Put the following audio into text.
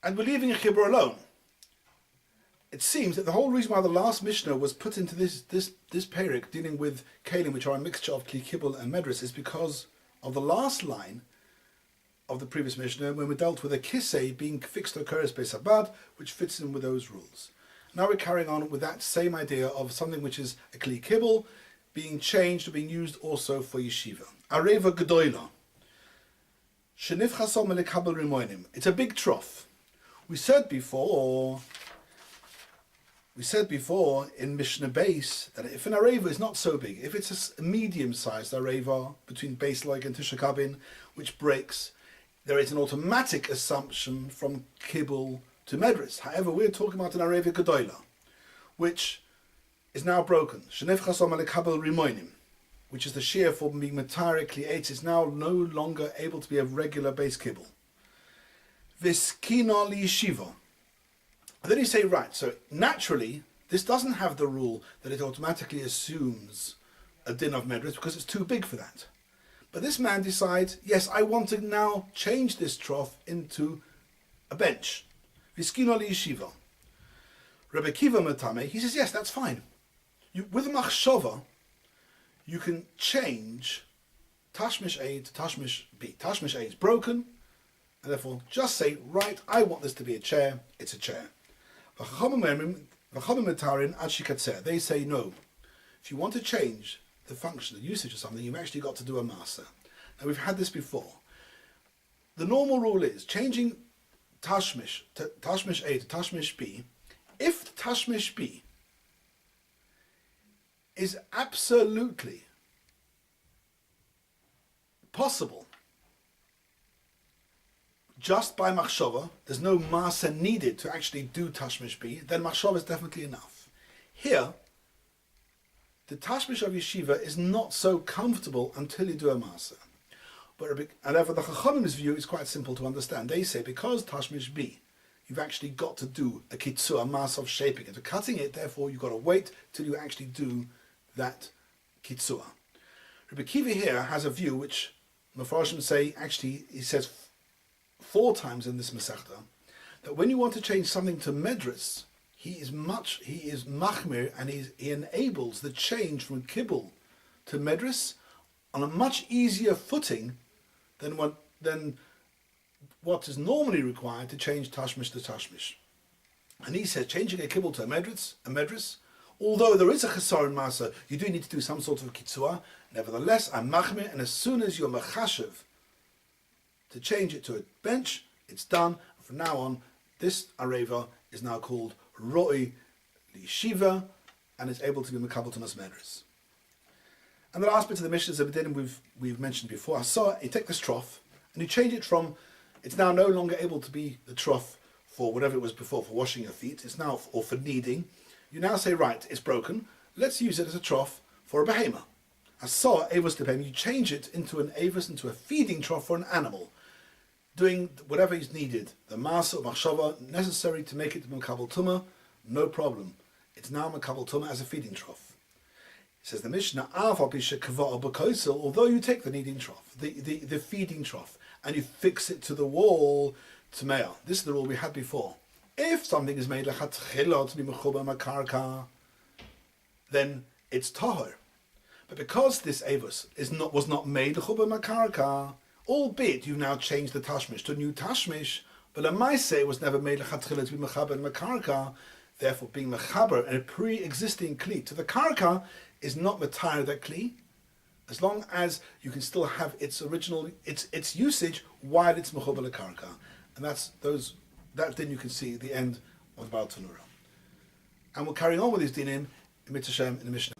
and we're leaving a chibur alone. It seems that the whole reason why the last Mishnah was put into this parak dealing with Kלים, which are a mixture of Kli Kibbul and Medris, is because of the last line of the previous Mishnah when we dealt with a kisei being fixed to occur as Beisabad, which fits in with those rules. Now we're carrying on with that same idea of something which is a Kli Kibbul being changed or being used also for yeshiva. Areva Gedoyla. Shenif Chasom Elekabel Rimoinim. It's a big trough. We said before in Mishnah base that if an areva is not so big, if it's a medium-sized areva between base like and Tisha Kabin, which breaks, there is an automatic assumption from Kibbul to Medris. However, we're talking about an areva Gedoyla, which is now broken. Shenef Chasom Alekabel Rimoinim, which is the shear for being Matarikli Eitz, is now no longer able to be a regular base Kibbul. Viskina li Yeshiva. And then you say, right, so naturally, this doesn't have the rule that it automatically assumes a din of Medris because it's too big for that. But this man decides, yes, I want to now change this trough into a bench. Viskino li yeshiva. Rebbe Kiva Matame, he says, yes, that's fine. With a machshava, you can change Tashmish A to Tashmish B. Tashmish A is broken, and therefore just say, right, I want this to be a chair, it's a chair. They say no. If you want to change the function, the usage of something, you've actually got to do a masa. Now we've had this before. The normal rule is changing Tashmish A to Tashmish B. If the Tashmish B is absolutely possible just by machshava, there's no masa needed to actually do Tashmish B, then machshava is definitely enough. Here, the Tashmish of yeshiva is not so comfortable until you do a masa. And therefore the Chachamim's view is quite simple to understand. They say because Tashmish B, you've actually got to do a kitzur, a masa of shaping it, or cutting it, therefore you've got to wait till you actually do that kitzur. Rebbe Kiva here has a view which Mefarshim say, actually, he says 4 times in this Masechta, that when you want to change something to Medris, he is machmir, and he enables the change from Kibbul to Medris on a much easier footing than what is normally required to change Tashmish to Tashmish. And he says changing a Kibbul to a Medris, although there is a Chesaron Masa, you do need to do some sort of Kitzua. Nevertheless, I'm machmir, and as soon as you're machashev to change it to a bench, it's done. And from now on, this areva is now called Roi Lishiva, and it's able to be Mekabel Tumas Medris. And the last bit of the Mishnah is a bit we've mentioned before. I saw you take this trough and you change it from, it's now no longer able to be the trough for whatever it was before, for washing your feet. It's now, or for kneading. You now say, right, it's broken. Let's use it as a trough for a behemoth. I saw Avos to behemoth. You change it into an Avos, into a feeding trough for an animal, doing whatever is needed, the masa or machshava necessary to make it Mekabel Tumah, no problem. It's now Mekabel Tumah as a feeding trough. It says the Mishnah, although you take the kneading trough, the feeding trough, and you fix it to the wall, Tmeah. This is the rule we had before. If something is made lechatchila to be mechuba makarka, then it's tahor. But because this avos was not made lechuba makarka, albeit you've now changed the tashmish to a new tashmish, but a maaseh was never made lechatchila to be mechaber and makarka. Therefore, being mechaber and a pre-existing kli to the karka is not matar that kli, as long as you can still have its original its usage while it's mechuba lekarka, and that then you can see the end of the Baal Tanura. And we'll carry on with these dinim in Mitzvah in the Mishnah.